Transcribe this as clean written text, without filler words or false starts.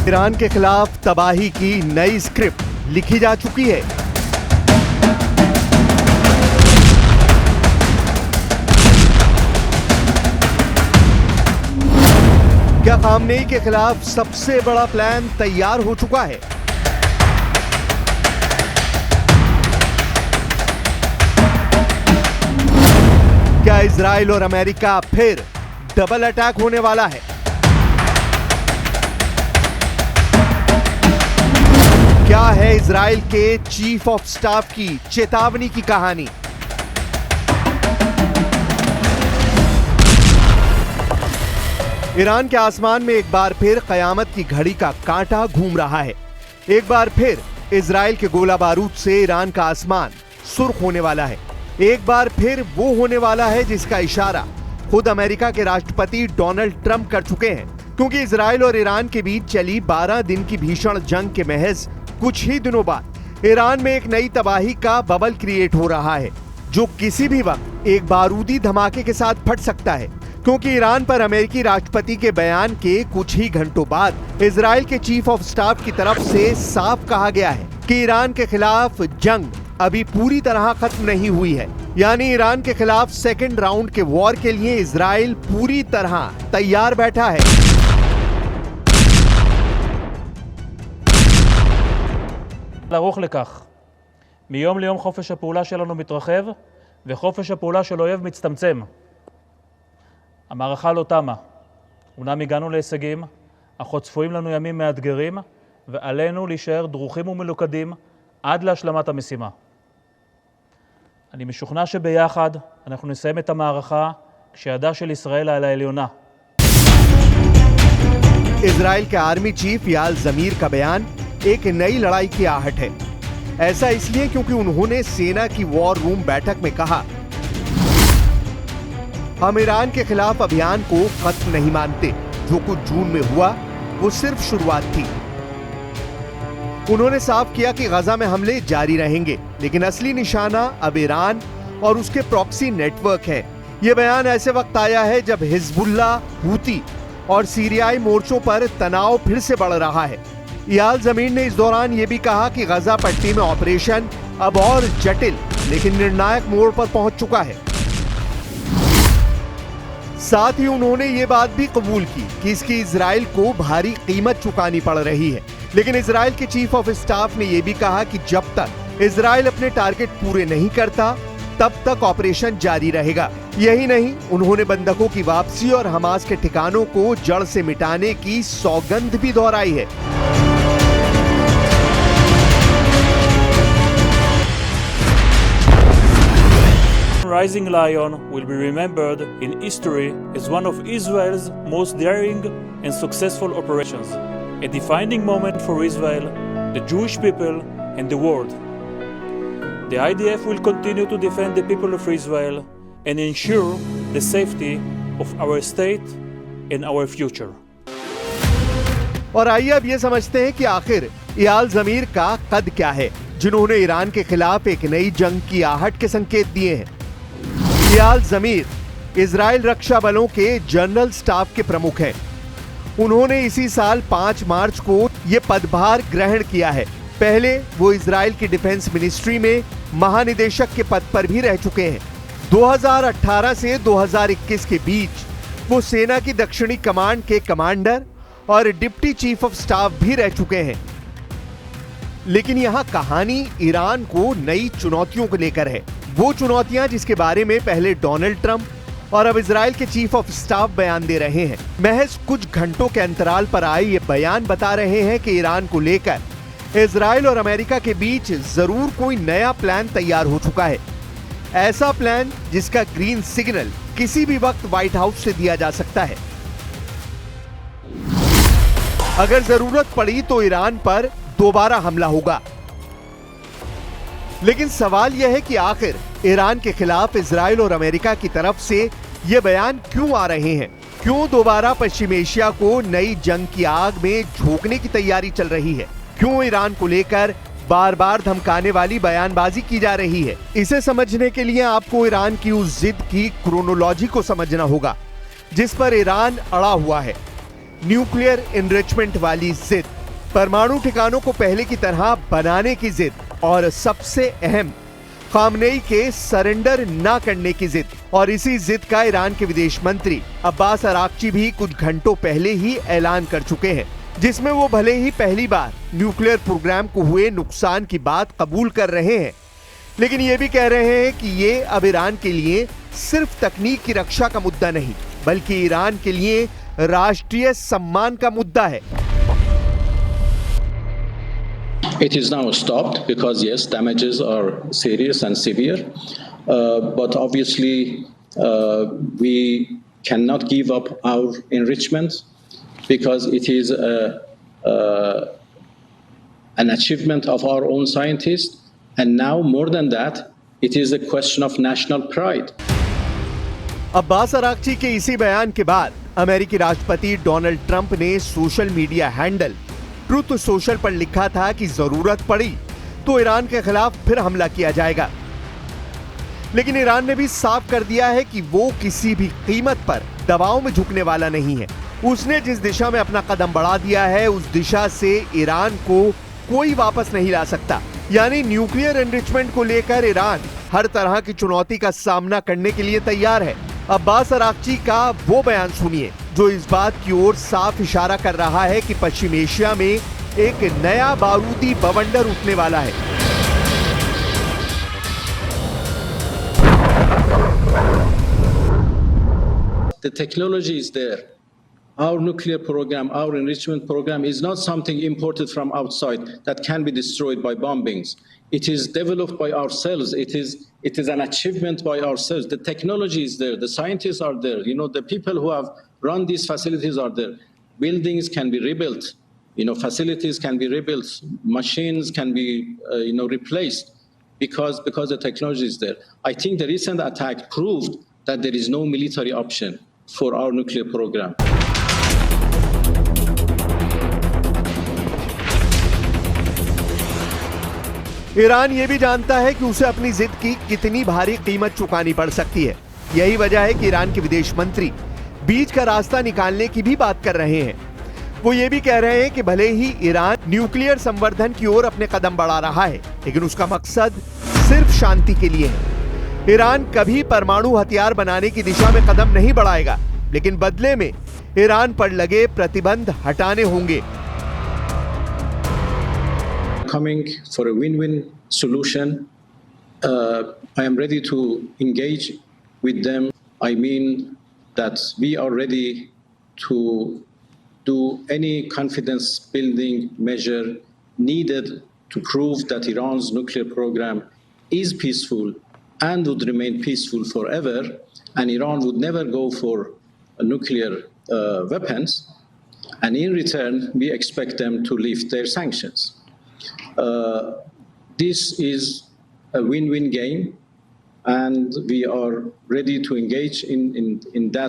Iran के खिलाफ तबाही की नई स्क्रिप्ट लिखी जा चुकी है। क्या खामनेई के खिलाफ सबसे बड़ा प्लान तैयार हो चुका है? क्या इजराइल और अमेरिका फिर डबल अटैक होने वाला है? क्या है इजराइल के चीफ ऑफ स्टाफ की चेतावनी की कहानी? ईरान के आसमान में एक बार फिर कयामत की घड़ी का कांटा घूम रहा है। एक बार फिर इजराइल के गोला बारूद से ईरान का आसमान सुर्ख होने वाला है। एक बार फिर वो होने वाला है जिसका इशारा खुद अमेरिका के राष्ट्रपति डोनाल्ड ट्रंप कर चुके हैं, क्योंकि इजराइल और ईरान के बीच चली 12 दिन की भीषण जंग के महज कुछ ही दिनों बाद ईरान में एक नई तबाही का बबल क्रिएट हो रहा है, जो किसी भी वक्त एक बारूदी धमाके के साथ फट सकता है। क्योंकि ईरान पर अमेरिकी राष्ट्रपति के बयान के कुछ ही घंटों बाद इजराइल के चीफ ऑफ स्टाफ की तरफ से साफ कहा गया है कि ईरान के खिलाफ जंग अभी पूरी तरह खत्म नहीं हुई है। यानी ईरान के खिलाफ सेकेंड राउंड के वॉर के लिए इजराइल पूरी तरह तैयार बैठा है। לערוך לכך. מיום ליום חופש הפעולה שלנו מתרחב וחופש הפעולה של אויב מצטמצם. המערכה לא תמה. אומנם הגענו להישגים, אך עוד צפויים לנו ימים מאתגרים, ועלינו להישאר דרוכים ומלוכדים עד להשלמת המשימה. אני משוכנע שביחד אנחנו נסיים את המערכה כשידה של ישראל על העליונה. इजराइल के आर्मी चीफ याल जमीर का बयान एक नई लड़ाई की आहट है। ऐसा इसलिए क्योंकि उन्होंने सेना की वॉर रूम बैठक में कहा, हम ईरान के खिलाफ अभियान को खत्म नहीं मानते। जो कुछ जून में हुआ वो सिर्फ शुरुआत थी। उन्होंने साफ किया कि गजा में हमले जारी रहेंगे, लेकिन असली निशाना अब ईरान और उसके प्रॉक्सी नेटवर्क है। यह बयान ऐसे वक्त आया है जब हिजबुल्लाह, हूती और सीरियाई मोर्चों पर तनाव फिर से बढ़ रहा है। याल जमीर ने इस दौरान यह भी कहा कि गजा पट्टी में ऑपरेशन अब और जटिल लेकिन निर्णायक मोड़ पर पहुंच चुका है। साथ ही उन्होंने ये बात भी कबूल की कि इसकी इजराइल को भारी कीमत चुकानी पड़ रही है। लेकिन इजराइल के चीफ ऑफ स्टाफ ने यह भी कहा कि जब तक इजराइल अपने टारगेट पूरे नहीं करता तब तक ऑपरेशन जारी रहेगा। यही नहीं, उन्होंने बंधकों की वापसी और हमास के ठिकानों को जड़ से मिटाने की सौगंध भी दोहराई है। Rising Lion will be remembered in history as one of Israel's most daring and successful operations, a defining moment for Israel, the Jewish people, and the world. The IDF will continue to defend the people of Israel and ensure the safety of our state and our future. और आइए अब ये समझते हैं कि आखिर याल जमीर का कद क्या है, जिन्होंने ईरान के खिलाफ एक नई जंग की आहट के संकेत दिए हैं। याल जमीर इजराइल रक्षा बलों के जनरल स्टाफ के प्रमुख हैं। उन्होंने इसी साल 5 मार्च को यह पदभार ग्रहण किया है। पहले वो इजराइल की डिफेंस मिनिस्ट्री में महानिदेशक के पद पर भी रह चुके हैं। 2018 से 2021 के बीच वो सेना की दक्षिणी कमांड के कमांडर और डिप्टी चीफ ऑफ स्टाफ भी रह चुके हैं। लेकिन यहां कहानी ईरान को नई चुनौतियों को लेकर है। वो चुनौतियां जिसके बारे में पहले डोनाल्ड ट्रंप और अब इजराइल के चीफ ऑफ स्टाफ बयान दे रहे हैं। महज कुछ घंटों के अंतराल पर आए ये बयान बता रहे हैं कि ईरान को लेकर इजराइल और अमेरिका के बीच जरूर कोई नया प्लान तैयार हो चुका है। ऐसा प्लान जिसका ग्रीन सिग्नल किसी भी वक्त व्हाइट हाउस से दिया जा सकता है। अगर जरूरत पड़ी तो ईरान पर दोबारा हमला होगा। लेकिन सवाल यह है कि आखिर ईरान के खिलाफ इजराइल और अमेरिका की तरफ से ये बयान क्यों आ रहे हैं? क्यों दोबारा पश्चिम एशिया को नई जंग की आग में झोंकने की तैयारी चल रही है? क्यों ईरान को लेकर बार बार धमकाने वाली बयानबाजी की जा रही है? इसे समझने के लिए आपको ईरान की उस जिद की क्रोनोलॉजी को समझना होगा जिस पर ईरान अड़ा हुआ है। न्यूक्लियर एनरिचमेंट वाली जिद, परमाणु ठिकानों को पहले की तरह बनाने की जिद और सबसे अहम खामनेई के सरेंडर ना करने की जिद। और इसी जिद का ईरान के विदेश मंत्री अब्बास अराक्ची भी कुछ घंटों पहले ही ऐलान कर चुके हैं, जिसमें वो भले ही पहली बार न्यूक्लियर प्रोग्राम को हुए नुकसान की बात कबूल कर रहे हैं, लेकिन ये भी कह रहे हैं कि ये अब ईरान के लिए सिर्फ तकनीक की रक्षा का मुद्दा नहीं, बल्कि ईरान के लिए राष्ट्रीय सम्मान का मुद्दा है। It is now stopped because yes, damages are serious and severe, but obviously we cannot give up our enrichment because it is an achievement of our own scientists, and now more than that, it is a question of national pride. Abbas Araghchi के इसी बयान के बाद अमेरिकी राष्ट्रपति Donald Trump ने social media handle truth social पर लिखा था कि जरूरत पड़ी तो ईरान के खिलाफ फिर हमला किया जाएगा। लेकिन ईरान ने भी साफ कर दिया है कि वो किसी भी कीमत पर दबाव में झुकने वाला नहीं है। उसने जिस दिशा में अपना कदम बढ़ा दिया है, उस दिशा से ईरान को कोई वापस नहीं ला सकता। यानी न्यूक्लियर एनरिचमेंट को लेकर ईरान हर तरह की चुनौती का सामना करने के लिए तैयार है। अब्बास अराक्ची का वो बयान सुनिए जो इस बात की ओर साफ इशारा कर रहा है कि पश्चिम एशिया में एक नया बारूदी बवंडर उठने वाला है। The technology is there. Our nuclear program, our enrichment program is not something imported from outside that can be destroyed by bombings. It is developed by ourselves. It is an achievement by ourselves. The technology is there. The scientists are there. You know, the people who have run these facilities are there. Buildings can be rebuilt. You know, facilities can be rebuilt. Machines can be, replaced because the technology is there. I think the recent attack proved that there is no military option for our nuclear program. Iran ये भी जानता है कि उसे अपनी जिद की कितनी भारी कीमत चुकानी पड़ सकती है। यही वजह है कि ईरान के विदेश मंत्री बीच का रास्ता निकालने की भी बात कर रहे हैं। वो ये भी कह रहे हैं कि भले ही ईरान न्यूक्लियर संवर्धन की ओर अपने कदम बढ़ा रहा है, लेकिन उसका मकसद सिर्फ शांति के लिए है। ईरान कभी परमाणु हथियार बनाने की दिशा में कदम नहीं बढ़ाएगा, लेकिन बदले में ईरान पर लगे प्रतिबंध हटाने होंगे। Coming for a win-win solution, I am ready to engage with them. I mean that we are ready to do any confidence-building measure needed to prove that Iran's nuclear program is peaceful and would remain peaceful forever, and Iran would never go for nuclear weapons. And in return, we expect them to lift their sanctions. This is a win-win game, and we are ready to engage in that